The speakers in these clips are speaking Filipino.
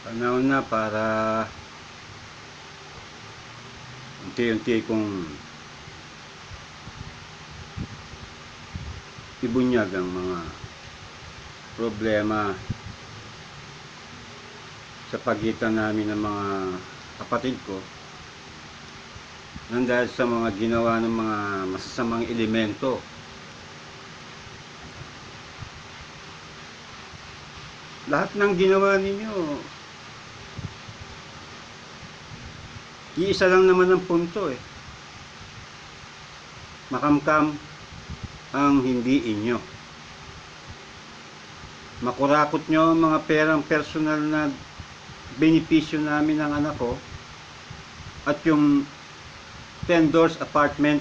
Panahon na para unti-unti kong ibunyag ang mga problema sa pagitan namin ng mga kapatid ko nang dahil sa mga ginawa ng mga masasamang elemento. Lahat ng ginawa ninyo, iisa lang naman ang punto makamkam ang hindi inyo. Makurakot nyo ang mga perang personal na benepisyo namin ng anak ko at yung 10 doors apartment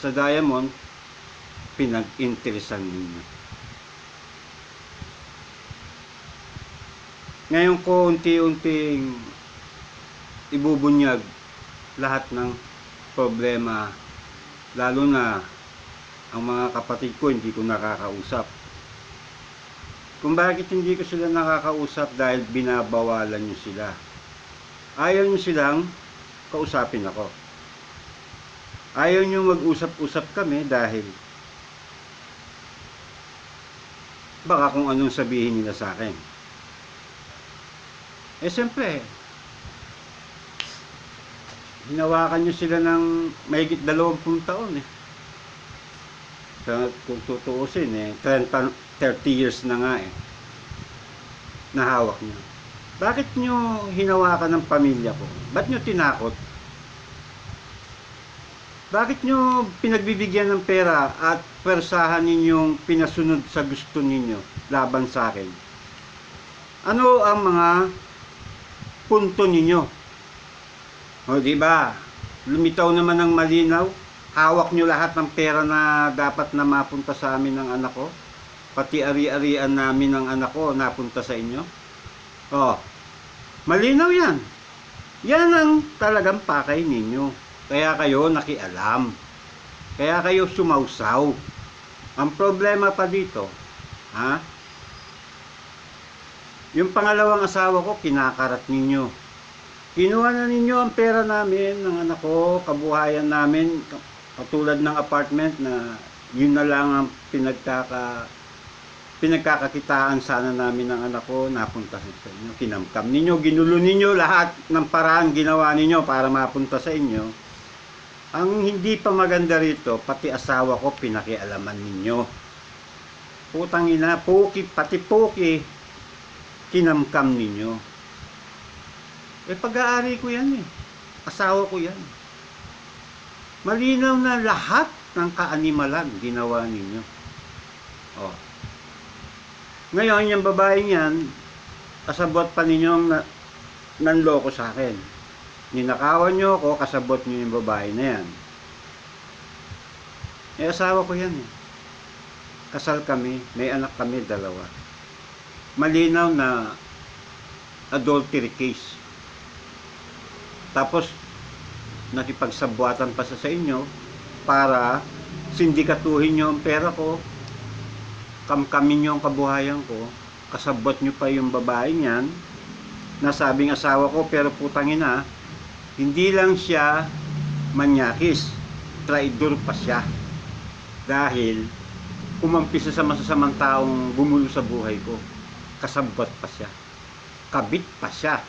sa Diamond, pinag-interesan ninyo. Ngayon ko unti-unting ibubunyag lahat ng problema, lalo na ang mga kapatid ko hindi ko nakakausap. Kung bakit hindi ko sila nakakausap, dahil binabawalan nyo sila. Ayaw nyo silang kausapin ako. Ayaw nyo mag-usap-usap kami dahil baka kung anong sabihin nila sa akin. Siyempre, hinawakan nyo sila ng mahigit 20 taon Kung tutuusin 30 years na nga nahawak nyo. Bakit nyo hinawakan ng pamilya ko? Ba't nyo tinakot? Bakit nyo pinagbibigyan ng pera at persahan ninyong pinasunod sa gusto ninyo laban sa akin? Ano ang mga punto ninyo? O diba, lumitaw naman ng malinaw, hawak nyo lahat ng pera na dapat na mapunta sa amin ng anak ko, pati ari-arian namin ng anak ko napunta sa inyo. Malinaw yan. Yan ang talagang pakay ninyo. Kaya kayo nakialam. Kaya kayo sumausaw. Ang problema pa dito, yung pangalawang asawa ko, kinakarat ninyo. Kinuha na ninyo ang pera namin, ng anak ko, kabuhayan namin, katulad ng apartment na yun na lang ang pinagkakakitaan sana namin ng anak ko, napunta sa inyo. Kinamkam ninyo, ginulo ninyo lahat ng paraan ginawa ninyo para mapunta sa inyo. Ang hindi pa maganda rito, pati asawa ko, pinakialaman ninyo. Putang ina, pati poki, kinamkam ninyo. Pag-aari ko yan asawa ko yan. Malinaw na lahat ng kaanimalan ginawa ninyo. Ngayon, yung babaeng yan, kasabot pa ninyong nanloko sa akin. Ninakawan nyo ako, kasabot nyo yung babae na yan. Asawa ko yan Kasal kami, may anak kami, 2. Malinaw na adultery case. Tapos nakipagsabuatan pa sa inyo para sindikatuhin nyo ang pera ko, kamkamin nyo ang kabuhayan ko, kasabot nyo pa yung babae niyan, nasabing asawa ko, pero putang ina, hindi lang siya manyakis, traidor pa siya. Dahil kumampi sa masasamang taong gumulo sa buhay ko, kasabot pa siya, kabit pa siya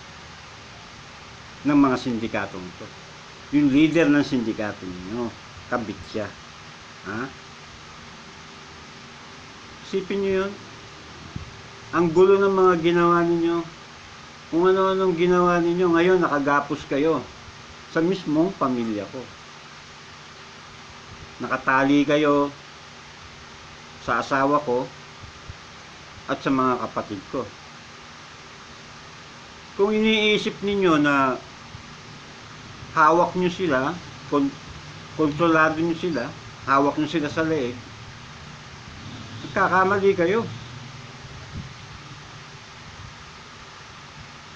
ng mga sindikatong ito. Yung leader ng sindikato ninyo, kabit siya. Isipin nyo yun. Ang gulo ng mga ginawa ninyo. Kung ano-anong ginawa ninyo, ngayon nakagapos kayo sa mismong pamilya ko. Nakatali kayo sa asawa ko at sa mga kapatid ko. Kung iniisip ninyo na hawak nyo sila, kontrolado nyo sila, hawak nyo sila sa leeg, nagkakamali kayo.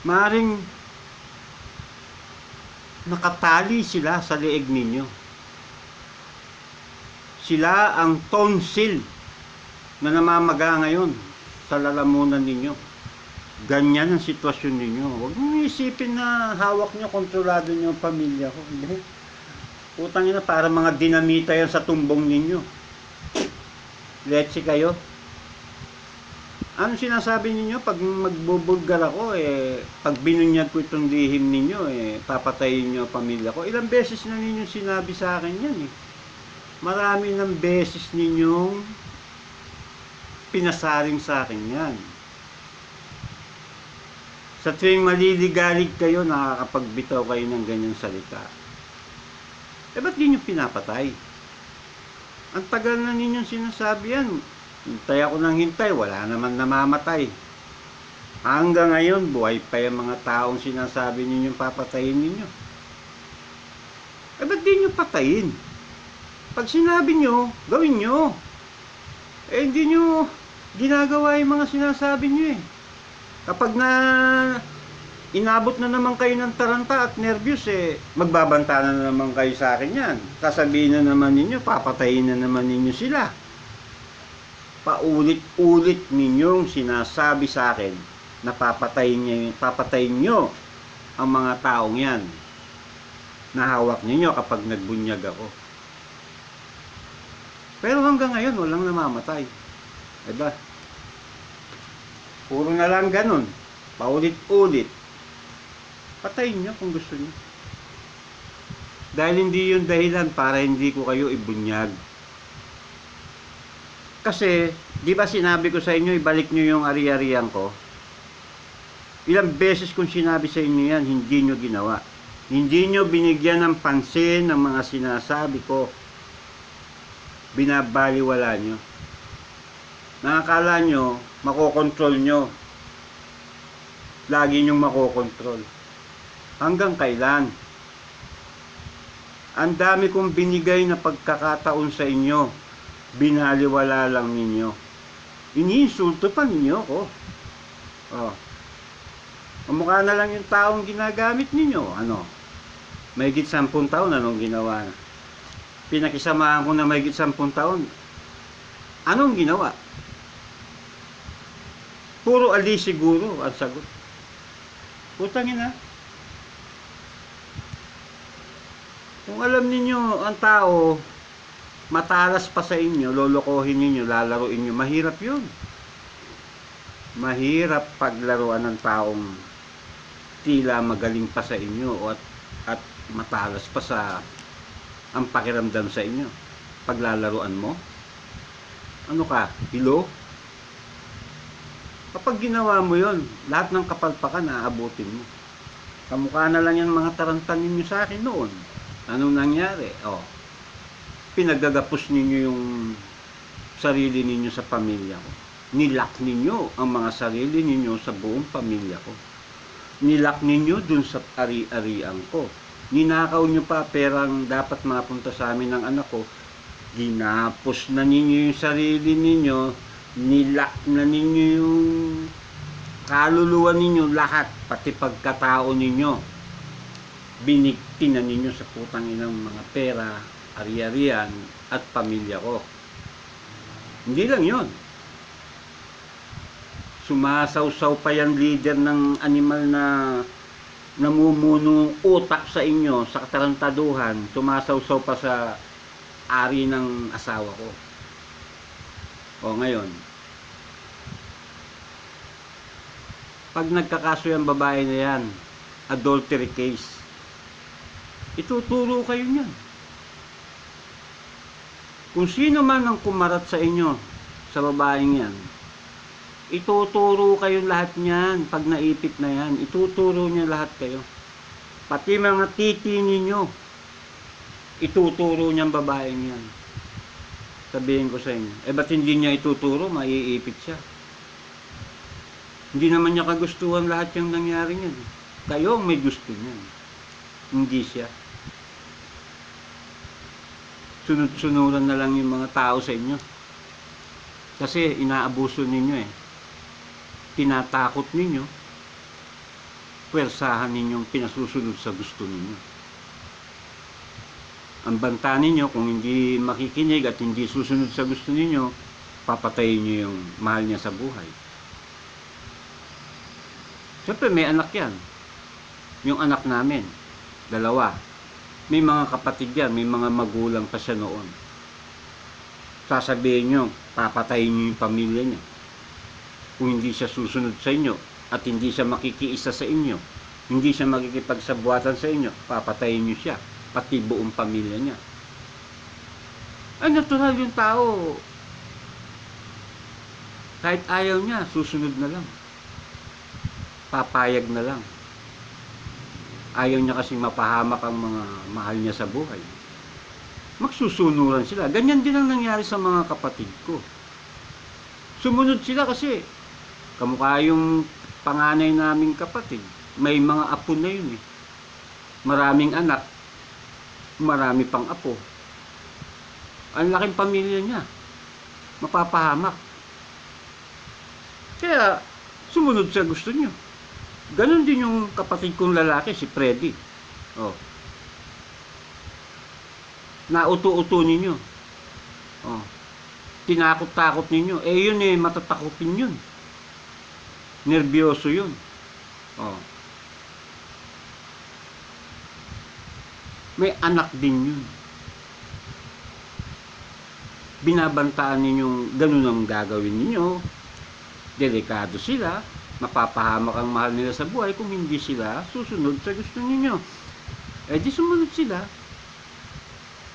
Maaring nakatali sila sa leeg ninyo. Sila ang tonsil na namamaga ngayon sa lalamunan ninyo. ganyan ang sitwasyon ninyo. Huwag niyo isipin na hawak niyo, kontrolado niyo ang pamilya ko. Hindi. Utang ina, para mga dinamita yan sa tumbong ninyo. Let's kayo. Ano sinasabi ninyo pag magbubulgar ako, pag binunyag ko itong lihim ninyo, papatayin niyo ang pamilya ko? Ilang beses na ninyo sinabi sa akin yan eh. Marami ng beses ninyong pinasaring sa akin yan. Sa tuwing maliligalig kayo, nakakapagbitaw kayo ng ganyang salita. Ba't di nyo pinapatay? Ang tagal na ninyong sinasabi yan. Hintay ako ng hintay, wala naman namamatay. Hanggang ngayon, buhay pa yung mga taong sinasabi ninyong papatayin ninyo. Ba't di nyo patayin? Pag sinabi nyo, gawin nyo. Hindi nyo ginagawa yung mga sinasabi nyo eh. Kapag na inabot na naman kayo ng taranta at nervyos, magbabanta na naman kayo sa akin yan. Sasabihin na naman ninyo, papatayin na naman ninyo sila. Paulit-ulit ninyong sinasabi sa akin na papatayin nyo ang mga taong yan na hawak ninyo kapag nagbunyag ako. Pero hanggang ngayon, walang namamatay. Diba? Puro na lang ganun. Paulit-ulit. Patayin nyo kung gusto nyo. Dahil hindi yung dahilan para hindi ko kayo ibunyag. Kasi, di ba sinabi ko sa inyo, ibalik nyo yung ari-arian ko? Ilang beses kong sinabi sa inyo yan, hindi nyo ginawa. Hindi nyo binigyan ng pansin ng mga sinasabi ko. Binabaliwala nyo. Nakakala nyo, makokontrol nyo. Lagi nyong makokontrol. Hanggang kailan? Ang dami kong binigay na pagkakataon sa inyo. Binaliwala lang ninyo. Iniinsulto pa ninyo ko. Oh. Mukha na lang yung taong ginagamit ninyo. Ano? Mahigit 10 taon, anong ginawa na? Pinakisamahan ko na mahigit 10 taon. Anong ginawa? Puro ali siguro ang sagot. Putangin na. Kung alam ninyo ang tao matalas pa sa inyo, lolokohin ninyo, lalaruin nyo, mahirap yun. Mahirap paglaruan ng taong tila magaling pa sa inyo at matalas pa sa ang pakiramdam sa inyo. Paglalaruan mo, ano ka, hilo? Kapag ginawa mo yon, lahat ng kapalpakan aabutin mo. Kamukha na lang yung mga tarantan ninyo sa akin noon. Anong nangyari? Pinagagapos ninyo yung sarili ninyo sa pamilya ko. Nilak ninyo ang mga sarili ninyo sa buong pamilya ko. Nilak ninyo dun sa ari-arian ko. Ninakaw nyo pa perang dapat mapunta sa amin ng anak ko. Ginapos na ninyo yung sarili ninyo. Nilak na ninyo yung kaluluwa ninyo lahat, pati pagkatao ninyo. Binigti na ninyo sa putang inang mga pera, ari-arian at pamilya ko. Hindi lang yon. Sumasawsaw pa yung leader ng animal na namumuno utak sa inyo sa katarantaduhan. Sumasawsaw pa sa ari ng asawa ko. Ngayon, pag nagkakaso yung babae na yan, adultery case, ituturo kayo niyan. Kung sino man ang kumarat sa inyo, sa babaeng yan, ituturo kayo lahat niyan. Pag naipit na yan, ituturo niya lahat kayo. Pati mga titi ninyo, ituturo niyang babaeng yan. Sabihin ko sa inyo, ba't hindi niya ituturo? Maiipit siya. Hindi naman niya kagustuhan lahat yung nangyari niyan. Kayo ang may gusto niyan. Hindi siya. Sunod-sunuran na lang yung mga tao sa inyo. Kasi inaabuso ninyo Tinatakot ninyo. Pwersahan ninyong pinasusunod sa gusto ninyo. Ang banta ninyo, kung hindi makikinig at hindi susunod sa gusto ninyo, papatayin nyo yung mahal niya sa buhay. Siyempre may anak yan. Yung anak namin, dalawa. May mga kapatid yan, may mga magulang pa siya noon. Sasabihin nyo, papatayin nyo yung pamilya niya. Kung hindi siya susunod sa inyo at hindi siya makikiisa sa inyo, hindi siya makikipagsabuatan sa inyo, papatayin nyo siya, pati buong pamilya niya. Ay, natural yung tao. Kahit ayaw niya, susunod na lang. Papayag na lang. Ayaw niya kasing mapahamak ang mga mahal niya sa buhay. Magsusunuran sila. Ganyan din ang nangyari sa mga kapatid ko. Sumunod sila kasi kamukha yung panganay naming kapatid. May mga apo na yun eh. Maraming anak. Marami pang apo. Ang laking pamilya niya. Mapapahamak. Kaya sumunod sa gusto niyo. Ganon din yung kapatid kong lalaki, si Freddy. Oh. Nauto-uto ninyo. Oh. Tinakot-takot ninyo. Eh yun eh, matatakotin yun. Nervyoso yun. Oh. May anak din yun. Binabantaan ninyong ganun ang gagawin ninyo. Delikado sila. Mapapahamak ang mahal nila sa buhay kung hindi sila susunod sa gusto ninyo. Eh di sumunod sila.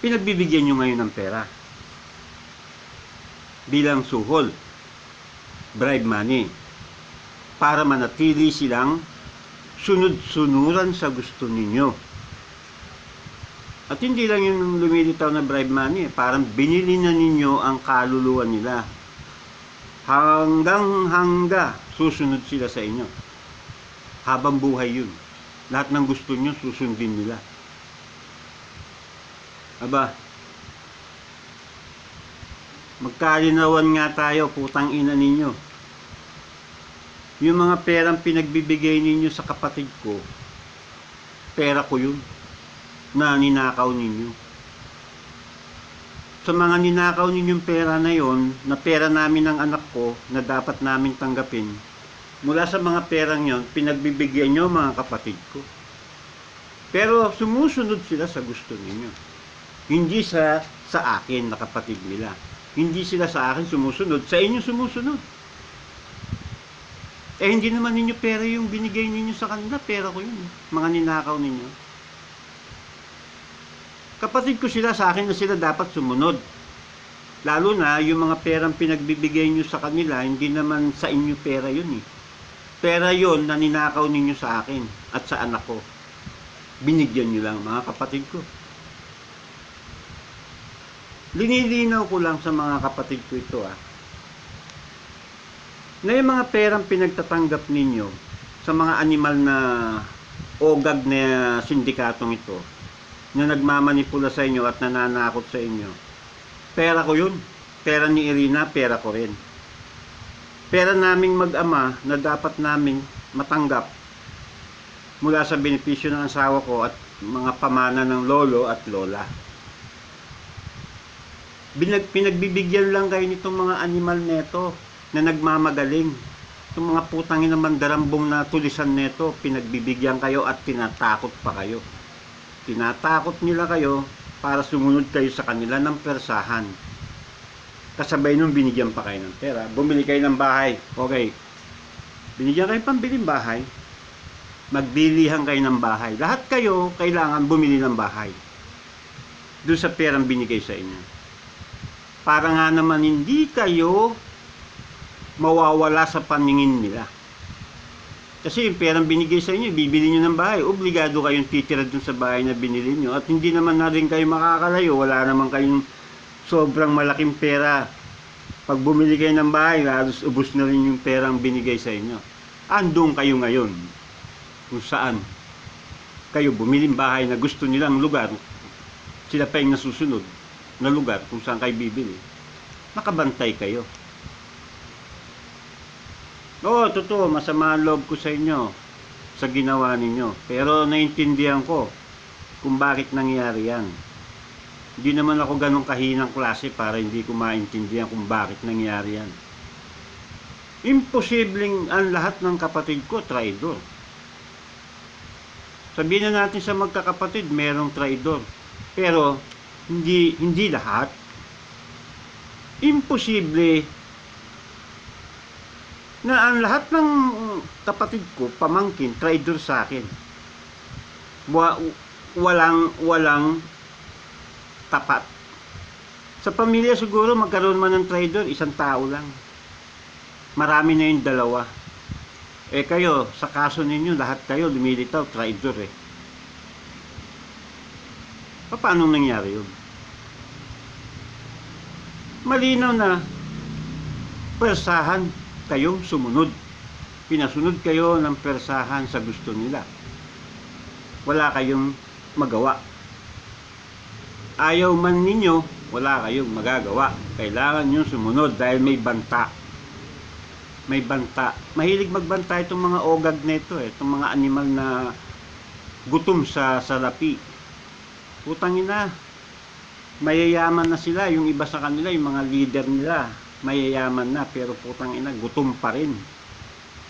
Pinagbibigyan nyo ngayon ng pera. Bilang suhol. Bribe money. Para manatili silang sunod-sunuran sa gusto ninyo. At hindi lang yung lumilitaw na bribe money. Parang binili na ninyo ang kaluluwa nila. Hanggang susunod sila sa inyo. Habang buhay yun. Lahat ng gusto nyo, susundin nila. Aba, magkalinawan nga tayo, putang ina ninyo. Yung mga perang pinagbibigay ninyo sa kapatid ko, pera ko yun, na ninakaw ninyo. Sa mga ninakaw ninyong pera na yon, na pera namin ng anak ko, na dapat namin tanggapin, mula sa mga perang yon, pinagbibigyan nyo mga kapatid ko. Pero sumusunod sila sa gusto ninyo. Hindi sa akin na kapatid nila. Hindi sila sa akin sumusunod, sa inyo sumusunod. Eh hindi naman ninyo pera yung binigay ninyo sa kanila, pera ko yun. Mga ninakaw ninyo. Kapatid ko sila, sa akin na sila dapat sumunod. Lalo na yung mga perang pinagbibigay nyo sa kanila, hindi naman sa inyo pera yun eh. Pera yun na ninakaw ninyo sa akin at sa anak ko. Binigyan nyo lang mga kapatid ko. Linilinaw ko lang sa mga kapatid ko ito na yung mga perang pinagtatanggap ninyo sa mga animal na ogag na sindikatong ito, na nagmamanipula sa inyo at nananakot sa inyo. Pera ko yun. Pera ni Irina, pera ko rin. Pera naming mag-ama na dapat naming matanggap mula sa benepisyo ng asawa ko at mga pamana ng lolo at lola. Pinagbibigyan lang kayo nitong mga animal neto na nagmamagaling. Itong mga putangin na mandarambong na tulisan neto, pinagbibigyan kayo at tinatakot pa kayo. Tinatakot nila kayo para sumunod kayo sa kanila ng persahan. Kasabay nung binigyan pa kayo ng pera. Bumili kayo ng bahay. Okay. Binigyan kayo pambiling bahay. Magbilihan kayo ng bahay. Lahat kayo kailangan bumili ng bahay. Doon sa perang binigay sa inyo. Para nga naman hindi kayo mawawala sa paningin nila. Kasi yung perang binigay sa inyo, bibili nyo ng bahay, obligado kayong titira dun sa bahay na binili nyo. At hindi naman na rin kayo makakalayo, wala naman kayong sobrang malaking pera. Pag bumili kayo ng bahay, halos ubos na rin yung perang binigay sa inyo. Andun kayo ngayon, kung saan kayo bumiling bahay na gusto nilang lugar, sila pa yung nasusunod na lugar kung saan kayo bibili. Nakabantay kayo. Oo, totoo, masama ang loob ko sa inyo sa ginawa ninyo. Pero naintindihan ko kung bakit nangyari yan. Hindi naman ako ganun kahinang klase para hindi ko maintindihan kung bakit nangyari yan. Imposibleng ang lahat ng kapatid ko traidor. Sabihin na natin sa magkakapatid, merong traidor. Pero, hindi lahat. Imposible na ang lahat ng kapatid ko, pamangkin, traidor sa akin. Walang tapat. Sa pamilya siguro, magkaroon man ng traidor, isang tao lang. Marami na yung dalawa. Kayo, sa kaso ninyo, lahat kayo lumilitaw, traidor eh. Paano nangyari yun? Malinaw na persahan kayong sumunod. Pinasunod kayo ng persahan sa gusto nila. Wala kayong magawa. Ayaw man ninyo, wala kayong magagawa. Kailangan nyo sumunod dahil may banta. May banta. Mahilig magbanta itong mga ogag nito eh. Itong mga animal na gutom sa salapi. Putang ina. Mayayaman na sila. Yung iba sa kanila, yung mga leader nila, mayayaman na. Pero putang ina, gutom pa rin.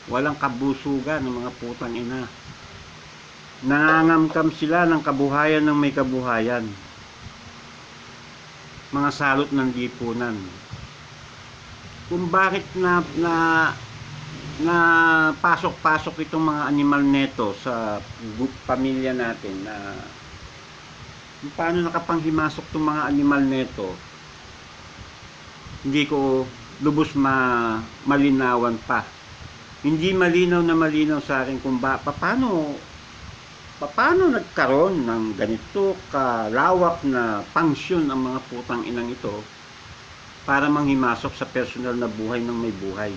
Walang kabusugan ng mga putang ina. Nangangamkam sila ng kabuhayan ng may kabuhayan. Mga salot ng lipunan. Kung bakit na pasok-pasok itong mga animal neto sa pamilya natin na paano nakapanghimasok itong mga animal neto, hindi ko lubos malinawan pa. Hindi malinaw na malinaw sa akin kung paano nagkaroon ng ganito kalawak na pangsyon ang mga putang inang ito para manghimasok sa personal na buhay ng may buhay.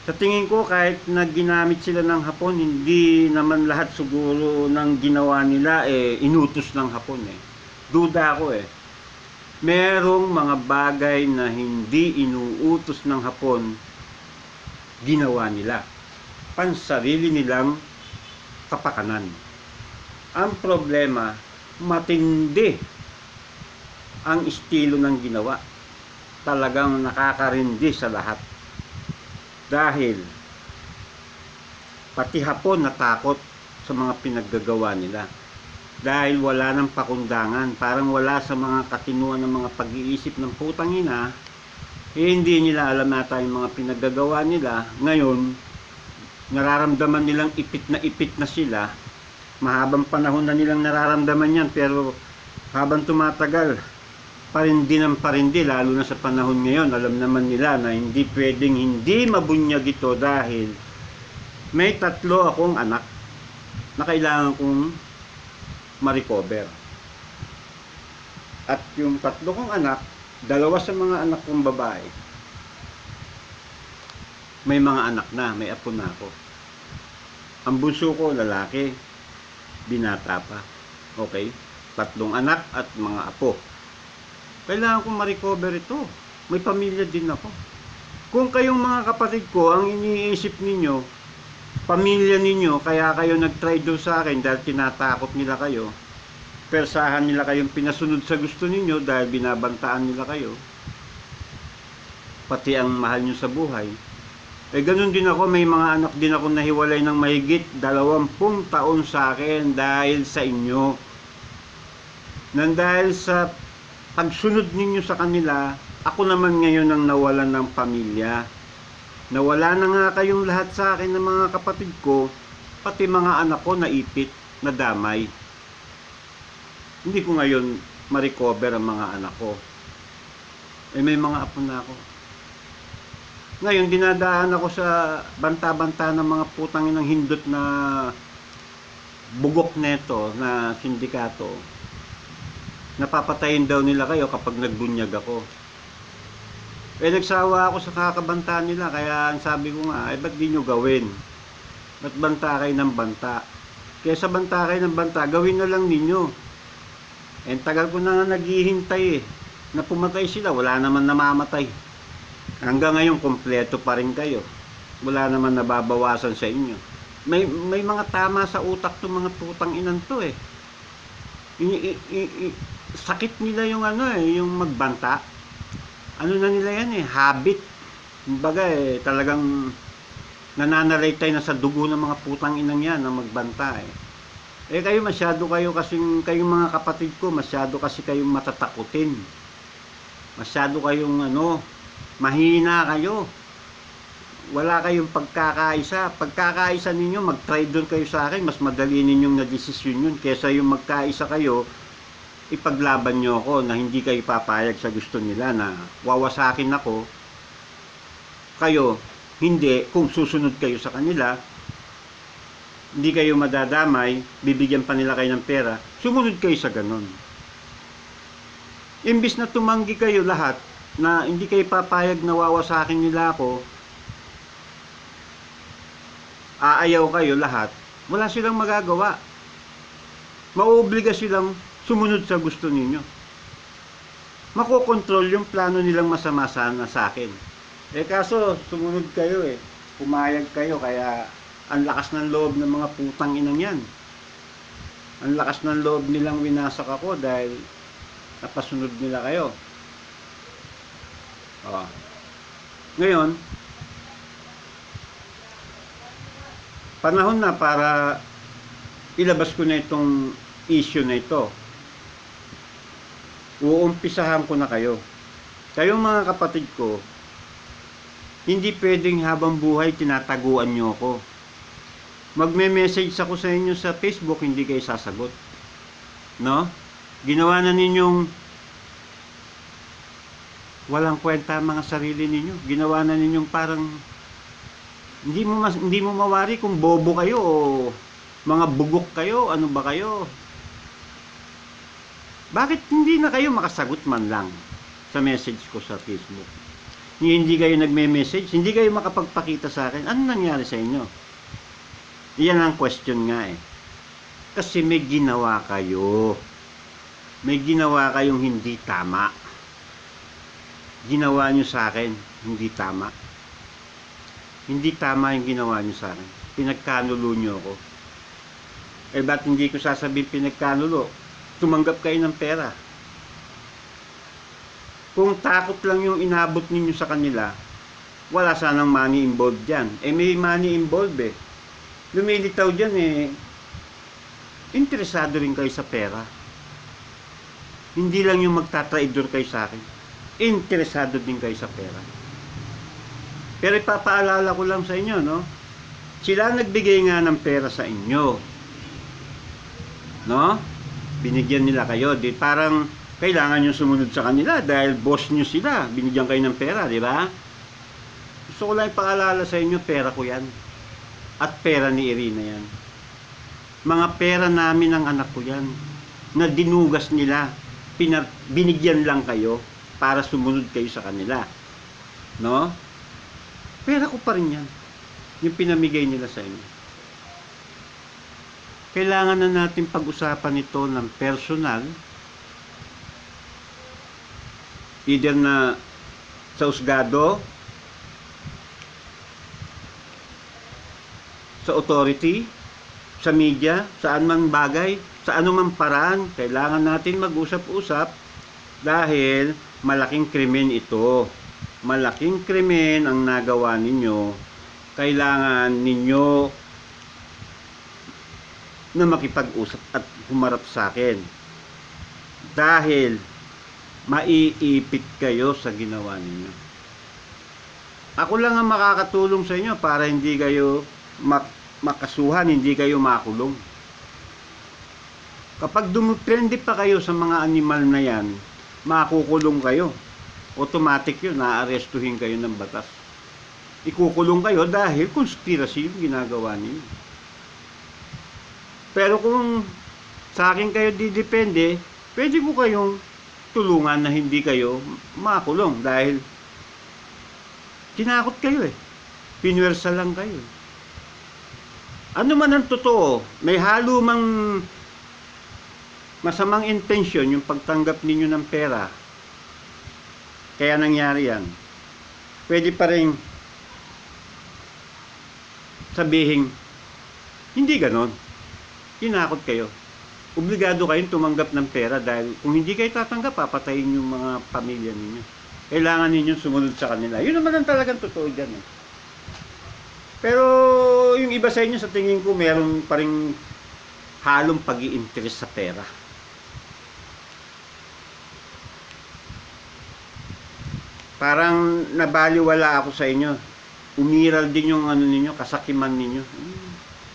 Sa tingin ko, kahit na ginamit sila ng Hapon, hindi naman lahat siguro ng ginawa nila inutos ng Hapon eh. Duda ako eh. Merong mga bagay na hindi inuutos ng Hapon, ginawa nila. Pansarili nilang kapakanan. Ang problema, matindi ang estilo ng ginawa. Talagang nakakarindi sa lahat. Dahil pati Hapon natakot sa mga pinaggagawa nila. Dahil wala ng pakundangan, parang wala sa mga katinuan ng mga pag-iisip ng putang ina, hindi nila alam nata yung mga pinaggagawa nila. Ngayon, nararamdaman nilang ipit na sila. Mahabang panahon na nilang nararamdaman yan, pero habang tumatagal, parindi, lalo na sa panahon ngayon, alam naman nila na hindi pwedeng hindi mabunyag ito dahil may 3 akong anak na kailangan kong ma-recover. At yung 3 kong anak, 2 sa mga anak kong babae, may mga anak na, may apo na ako. Ang bunso ko, lalaki, binata pa. Okay? 3 anak at mga apo. Kailangan kong ma-recover ito. May pamilya din ako. Kung kayong mga kapatid ko, ang iniisip ninyo, pamilya ninyo, kaya kayo nag-traidor sa akin dahil tinatakot nila kayo, persahan nila kayong pinasunod sa gusto ninyo dahil binabantaan nila kayo, pati ang mahal nyo sa buhay. Ganun din ako, may mga anak din ako nahiwalay ng mahigit 20 taon sa akin dahil sa inyo. Nang dahil sa pagsunod ninyo sa kanila, ako naman ngayon ang nawalan ng pamilya. Nawala na nga kayong lahat sa akin ng mga kapatid ko, pati mga anak ko naipit, nadamay. Hindi ko ngayon ma-recover ang mga anak ko. May mga apo na ako. Ngayon, dinadaan ako sa banta-banta ng mga putang inang hindot na bugok neto na sindikato. Napapatayin daw nila kayo kapag nagbunyag ako. Nagsawa ako sa kakabanta nila, kaya ang sabi ko nga, ba't di nyo gawin? Ba't banta kayo ng banta? Kaya sa banta kayo ng banta, gawin na lang ninyo. Tagal ko na nga naghihintay na pumatay sila, wala naman namamatay. Hanggang ngayon, kompleto pa rin kayo. Wala naman nababawasan sa inyo. May mga tama sa utak to mga putang inan to eh. Sakit nila yung yung magbanta. Ano na nila yan habit. Kumbaga talagang nananalaytay na sa dugo ng mga putang inang yan na magbanta eh. Kayo masyado kayo kasing, kayong mga kapatid ko, masyado kasi kayong matatakutin. Masyado kayong mahina kayo. Wala kayong pagkakaisa. Pagkakaisa ninyo, mag-traitor kayo sa akin, mas madali ninyong na-desisyon yun. Kesa yung magkaisa kayo, ipaglaban nyo ako na hindi kayo papayag sa gusto nila na wawasakin ako. Kayo, hindi, kung susunod kayo sa kanila, hindi kayo madadamay, bibigyan pa nila kayo ng pera, sumunod kayo sa ganon. Imbis na tumanggi kayo lahat, na hindi kayo papayag na wawasakin nila ako, aayaw kayo lahat, wala silang magagawa. Mauobliga silang sumunod sa gusto ninyo. Makokontrol yung plano nilang masama sana sa akin. Kaso, sumunod kayo pumayag kayo, kaya ang lakas ng loob ng mga putang inang yan. Ang lakas ng loob nilang winasak ako dahil napasunod nila kayo. Ngayon, panahon na para ilabas ko na itong issue na ito. Uumpisahan ko na kayo. Kayong mga kapatid ko, hindi pwedeng habang buhay tinataguan nyo ako. Magme-message ako sa inyo sa Facebook, hindi kayo sasagot. No? Ginawa na ninyong walang kwenta mga sarili ninyo. Ginawa na ninyong parang hindi mo mawari kung bobo kayo o mga bugok kayo, ano ba kayo? Bakit hindi na kayo makasagot man lang sa message ko sa Facebook? Hindi kayo nagme-message, hindi kayo makapagpakita sa akin. Ano nangyari sa inyo? Yan ang question nga Kasi may ginawa kayo. May ginawa kayong hindi tama. Ginawa nyo sa akin, hindi tama. Hindi tama yung ginawa nyo sa akin. Pinagkanulo nyo ako. Ba't hindi ko sasabihin pinagkanulo? Tumanggap kayo ng pera. Kung takot lang yung inabot ninyo sa kanila, wala sanang money involved dyan. May money involved Lumilitaw dyan interesado rin kayo sa pera. Hindi lang yung magtatraidor kayo sa akin. Interesado din kayo sa pera. Pero ipapaalala ko lang sa inyo, no? Sila nagbigay nga ng pera sa inyo. No? Binigyan nila kayo. Parang kailangan nyo sumunod sa kanila dahil boss nyo sila. Binigyan kayo ng pera, di ba? Gusto ko lang ipaalala sa inyo, pera ko yan. At pera ni Irina yan. Mga pera namin ng anak ko yan. Na dinugas nila. Binigyan lang kayo para sumunod kayo sa kanila. No? Pera ko pa rin yan. Yung pinamigay nila sa inyo. Kailangan na natin pag-usapan ito ng personal. Either na sa husgado, sa authority, sa media, saan man bagay, sa anumang paraan, kailangan natin mag-usap-usap dahil malaking krimen ito. Malaking krimen ang nagawa ninyo. Kailangan ninyo na makipag-usap at humarap sa akin. Dahil maiipit kayo sa ginawa ninyo. Ako lang ang makakatulong sa inyo para hindi kayo makasuhan, hindi kayo makulong. Kapag dumutrende pa kayo sa mga animal na yan, makukulong kayo. Automatic yun, naaarestuhin kayo ng batas. Ikukulong kayo dahil conspiracy yung ginagawa niyo. Pero kung sa akin kayo didepende, pwede ko kayong tulungan na hindi kayo makulong dahil tinakot kayo Pinwersa lang kayo. Ano man ang totoo, may halo mang masamang intensyon yung pagtanggap ninyo ng pera. Kaya nangyari yan. Pwede pa rin sabihin, hindi ganon. Tinakot kayo. Obligado kayong tumanggap ng pera dahil kung hindi kayo tatanggap, papatayin yung mga pamilya ninyo. kailangan ninyo sumunod sa kanila. Yun naman ang talagang totoo dyan. Eh. Pero yung iba sa inyo, sa tingin ko, meron pa rin halong pag-i-interest sa pera. Parang nabaliwala ako sa inyo. Umiral din yung ano ninyo, kasakiman ninyo.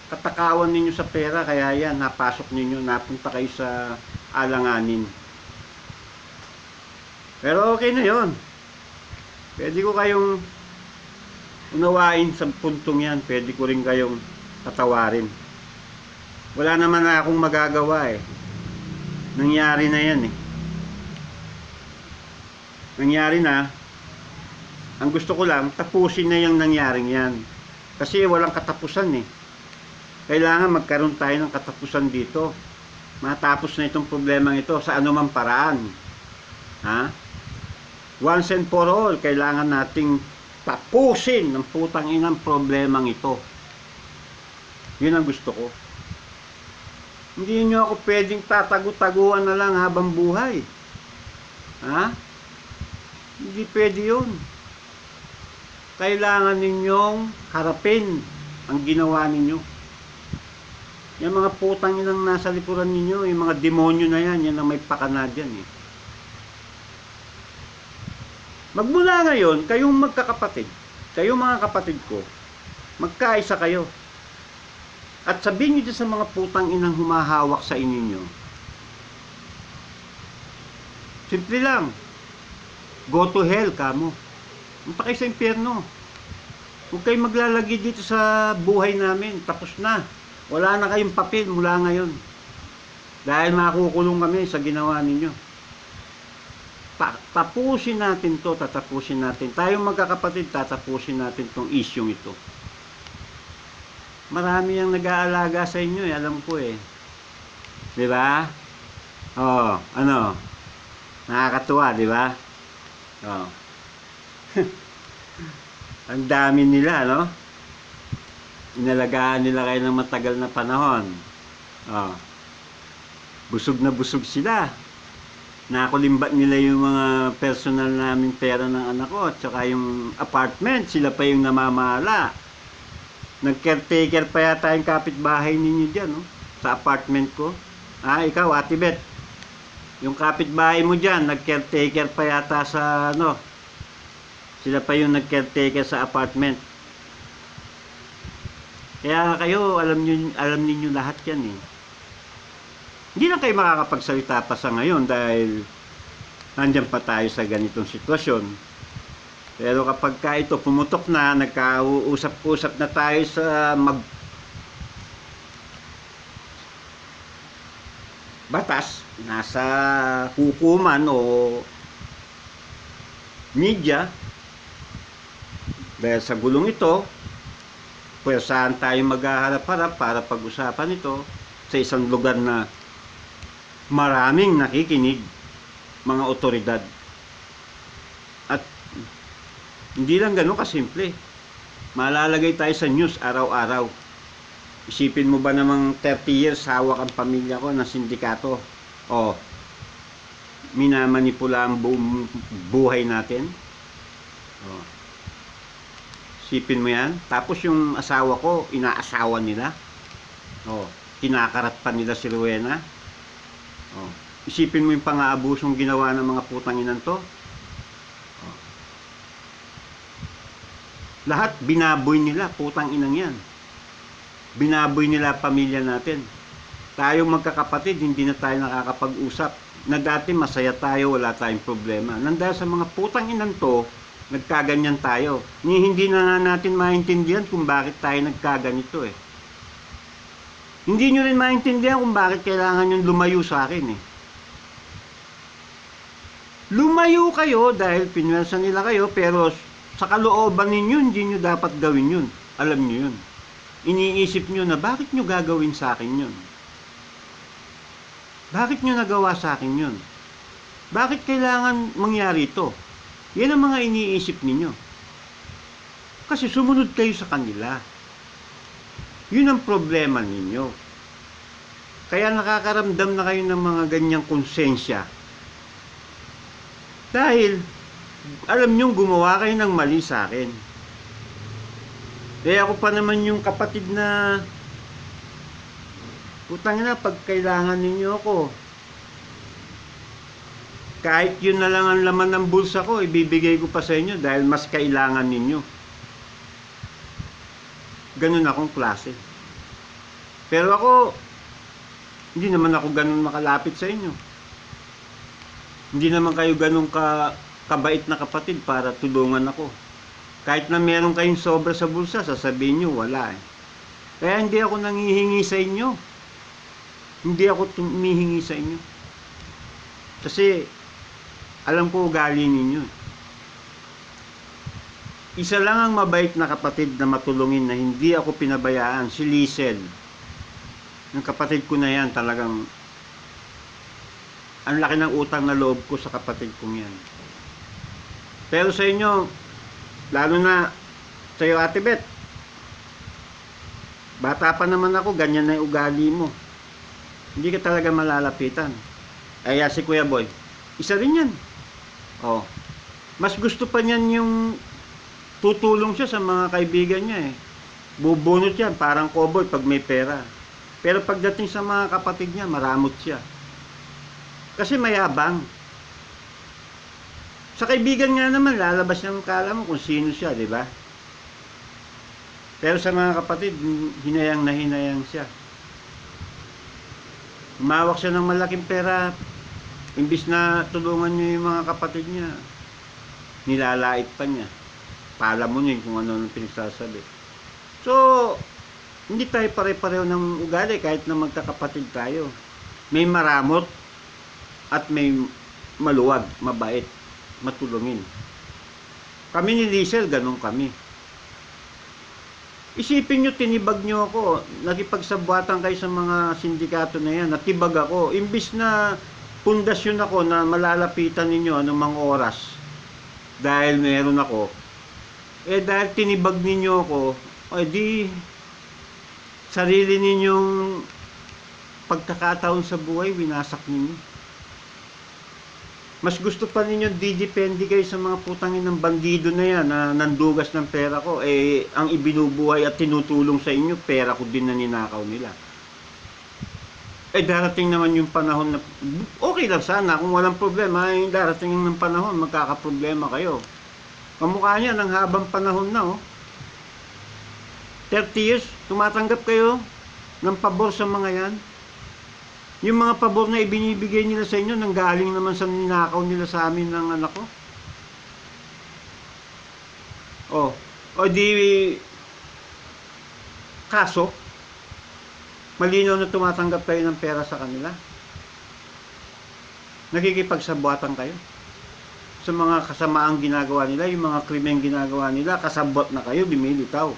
Katakawan ninyo sa pera, kaya yan, napasok ninyo, napunta kayo sa alanganin. Pero okay na yon. Pwede ko kayong unawain sa puntong yan. Pwede ko rin kayong patawarin. Wala naman na akong magagawa eh. Nangyari na yan eh. Nangyari na. Ang gusto ko lang, tapusin na yung nangyaring yan. Kasi walang katapusan eh. Kailangan magkaroon tayo ng katapusan dito. Matapos na itong problemang ito sa anumang paraan. Ha? Once and for all, kailangan nating tapusin ng putang inang problemang ito. Yun ang gusto ko. Hindi nyo ako pwedeng tatago-taguan na lang habang buhay. Ha? Hindi pwede yun. Kailangan ninyong harapin ang ginawa ninyo. Yung mga putang inang nasa likuran ninyo, yung mga demonyo na yan, yan ang may pakana dyan eh. Magmula ngayon, kayong magkakapatid, kayong mga kapatid ko, magkaisa kayo. At sabihin nyo dyan sa mga putang inang humahawak sa inyo, simple lang, go to hell kamo. Punta kayo sa impyerno. Huwag kayong maglalagi dito sa buhay namin, tapos na. Wala na kayong papel mula ngayon. Dahil makukulong kami sa ginawa ninyo. Tapusin natin to, tatapusin natin. Tayong magkakapatid, tatapusin natin tong isyong ito. Marami ang nag-aalaga sa inyo, eh, alam ko eh. Di ba? Oh, ano? Nakakatuwa, di ba? Oh. Ang dami nila, no? Inalagaan nila kayo ng matagal na panahon. Oh. Busog na busog sila. Nakulimbat nila yung mga personal namin pera ng anak ko at saka yung apartment, sila pa yung namamahala. Nag-caretaker pa yata yung kapitbahay ninyo dyan, no? Sa apartment ko. Ikaw, Ate Beth, yung kapitbahay mo dyan, nag-caretaker pa yata sa, ano, sila pa yung nag-caretaker sa apartment. Kaya kayo, alam niyo lahat yan eh. Hindi lang kayo makakapagsalita pa sa ngayon dahil nandiyan pa tayo sa ganitong sitwasyon. Pero kapag ka ito pumutok na, nagkausap-usap na tayo sa batas, nasa hukuman o media, dahil sa gulong ito, pwersahan tayo maghaharap-harap para pag-usapan ito sa isang lugar na maraming nakikinig, mga otoridad. At hindi lang gano'n kasimple. Malalagay tayo sa news araw-araw. Isipin mo ba namang 30 years hawak ang pamilya ko ng sindikato? O, minamanipula ang buong buhay natin? O, isipin mo yan. Tapos yung asawa ko, inaasawa nila. O, kinakarat pa nila si Rowena. Oh. Isipin mo yung pang-aabusong ginawa ng mga putang inan to. Oh. Lahat binaboy nila, putang inang yan. Binaboy nila pamilya natin. Tayong magkakapatid, hindi na tayo nakakapag-usap. Na dati masaya tayo, wala tayong problema. Nandahil sa mga putang inan to, nagkaganyan tayo. Hindi na natin maintindihan kung bakit tayo nagkaganito eh. Hindi nyo rin maintindihan kung bakit kailangan nyo lumayo sa akin eh. Lumayo kayo dahil pinwersa nila kayo, pero sa kalooban ninyo, hindi nyo dapat gawin yun. Alam nyo yun. Iniisip nyo na bakit nyo gagawin sa akin yun? Bakit nyo nagawa sa akin yun? Bakit kailangan mangyari ito? Yan ang mga iniisip ninyo. Kasi sumunod kayo sa kanila. Yun ang problema ninyo. Kaya nakakaramdam na kayo ng mga ganyang konsensya. Dahil alam nyo, gumawa kayo ng mali sa akin. Eh ako pa naman yung kapatid na, putang ina, pag kailangan ninyo ako, kahit yun na lang ang laman ng bulsa ko, ibibigay ko pa sa inyo dahil mas kailangan ninyo. Ganun akong klase. Pero ako, hindi naman ako ganun makalapit sa inyo. Hindi naman kayo ganun kabait na kapatid para tulungan ako. Kahit na meron kayong sobra sa bulsa, sasabihin nyo, wala eh. Kaya hindi ako nangihingi sa inyo. Hindi ako tumihingi sa inyo. Kasi, alam ko ugali ninyo. Isa lang ang mabait na kapatid na matulungin na hindi ako pinabayaan, si Liesel. Yung kapatid ko na yan, talagang ang laki ng utang na loob ko sa kapatid kong yan. Pero sa inyo, lalo na sa iyo, Ate Bet, bata pa naman ako, ganyan na yung ugali mo. Hindi ka talaga malalapitan. Kaya si Kuya Boy, isa rin yan. Oh, mas gusto pa niyan yung tutulong siya sa mga kaibigan niya eh. Bubunot yan, parang cowboy pag may pera. Pero pagdating sa mga kapatid niya, maramot siya. Kasi mayabang. Sa kaibigan nga naman, lalabas ng kala mo kung sino siya, di ba? Pero sa mga kapatid, hinayang na hinayang siya. Umawak siya ng malaking pera, imbis na tulungan niya yung mga kapatid niya, nilalait pa niya. Pala mo niya kung ano ang pinagsasabi. So, hindi tayo pare-pareho ng ugali kahit na magkakapatid tayo. May maramot at may maluwag, mabait, matulungin. Kami ni Liesel, ganun kami. Isipin nyo, tinibag nyo ako, nakipagsabuatan kayo sa mga sindikato na yan, natibag ako, imbis na pundasyon ako na malalapitan ninyo anumang oras dahil meron ako, eh dahil tinibag ninyo ako, eh di sarili ninyong pagkakataon sa buhay winasak ninyo. Mas gusto pa ninyo didepende kayo sa mga putangin ng bandido na yan na nandugas ng pera ko, eh ang ibinubuhay at tinutulong sa inyo, pera ko din na ninakaw nila. Eh darating naman yung panahon na okay lang sana kung walang problema, eh darating ng panahon magkakaproblema kayo. Kamukha niya ng habang panahon na 30 years tumatanggap kayo ng pabor sa mga yan. Yung mga pabor na ibinibigay nila sa inyo nanggaling naman sa ninakaw nila sa amin ng anak ko. O di kaso malinaw na tumatanggap kayo ng pera sa kanila. Nakikipagsabuatan kayo sa mga kasamaang ginagawa nila, yung mga krimeng ginagawa nila, kasabot na kayo, bimilitaw.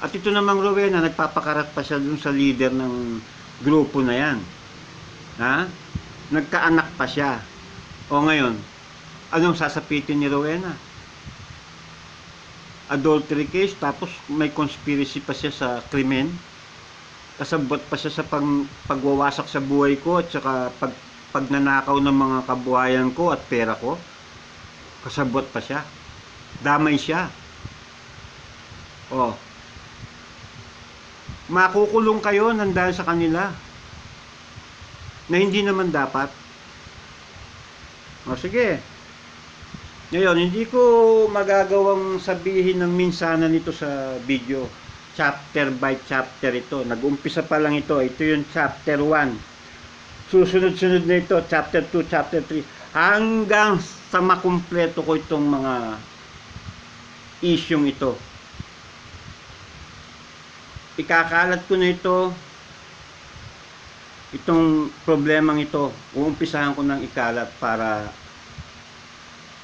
At ito namang Rowena, nagpapakarat pa siya dun sa leader ng grupo na yan. Ha? Nagkaanak pa siya. O ngayon, anong sasapitin ni Rowena? Adultery case, tapos may conspiracy pa siya sa krimen. Kasabot pa siya sa pagwawasak sa buhay ko at saka pagnanakaw ng mga kabuhayan ko at pera ko. Kasabot pa siya. Damay siya. Makukulong kayo nang dahil sa kanila na hindi naman dapat. Sige. Ngayon, hindi ko magagawang sabihin ng minsanan nito sa video. Chapter by chapter ito. Nag-umpisa pa lang ito. Ito yung chapter 1. Susunod-sunod na ito. Chapter 2, chapter 3. Hanggang sa makumpleto ko itong mga isyong ito. Ikakalat ko na ito. Itong problemang ito. Uumpisahan ko ng ikalat para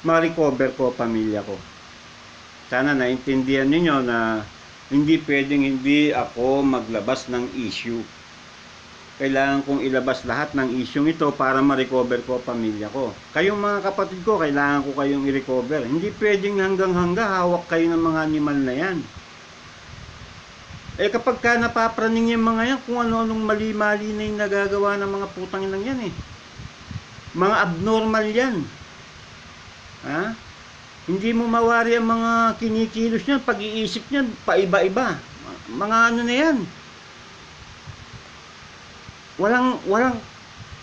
ma-recover ko pamilya ko. Sana naintindihan ninyo na hindi pwedeng hindi ako maglabas ng issue. Kailangan kong ilabas lahat ng issue ito para ma-recover ko pamilya ko. Kayong mga kapatid ko, kailangan ko kayong i-recover. Hindi pwedeng hanggang-hangga hawak kayo ng mga animal na yan. Eh kapag ka napapraning yung mga yan, kung ano-anong mali-mali na yung nagagawa ng mga putang inang yan eh. Mga abnormal yan. Ha? Hindi mo mawari ang mga kinikilos niyan, pag-iisip niyan, paiba-iba. Mga ano na yan.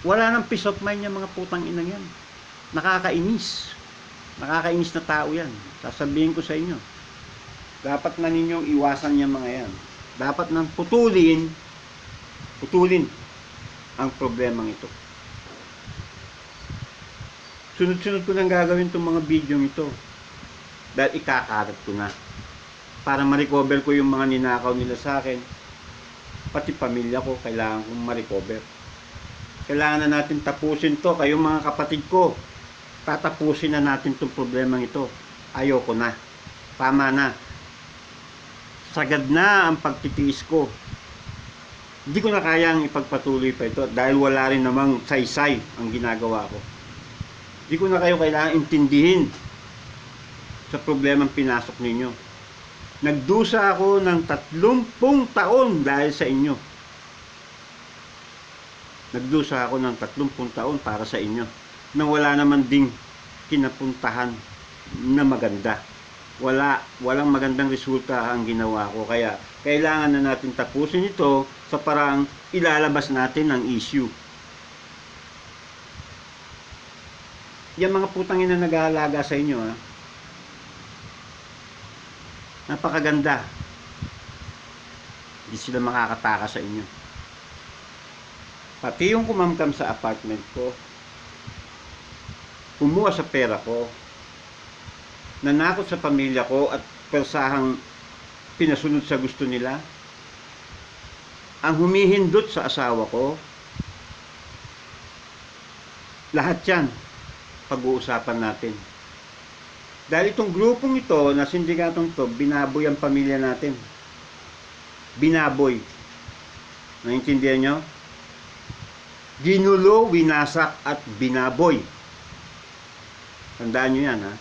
Wala nang peace of mind yung mga putang inang yan. Nakakainis. Nakakainis na tao yan. Sasabihin ko sa inyo. Dapat na ninyong iwasan yung mga yan. Dapat nang putulin ang problemang ito. Sunod-sunod ko nang gagawin itong mga video ito. Dahil ikakarat ko na. Para ma-recover ko yung mga ninakaw nila sa akin. Pati pamilya ko, kailangan kong ma-recover. Kailangan na natin tapusin to. Kayong mga kapatid ko, tatapusin na natin itong problemang ito. Ayoko na. Tama na. Sagad na ang pagtitiis ko. Hindi ko na kayang ipagpatuloy pa ito dahil wala rin namang saysay ang ginagawa ko. Hindi ko na kayo kailangan intindihin sa problemang pinasok ninyo. Nagdusa ako ng 30 taon dahil sa inyo. Nagdusa ako ng 30 taon para sa inyo nang wala naman ding kinapuntahan na maganda. Walang magandang resulta ang ginawa ko. Kaya kailangan na natin tapusin ito sa parang ilalabas natin ang issue. Yung mga putang ina nag-aalaga sa inyo, ha? Napakaganda. Hindi sila makakataka sa inyo. Pati yung kumamkam sa apartment ko, kumuha sa pera ko, nanakot sa pamilya ko at persahang pinasunod sa gusto nila, ang humihindot sa asawa ko, lahat yan pag-uusapan natin. Dahil itong grupong ito na sindikatong ito, binaboy ang pamilya natin. Binaboy. Naintindihan nyo? Ginulo, winasak at binaboy. Tandaan nyo yan, ha?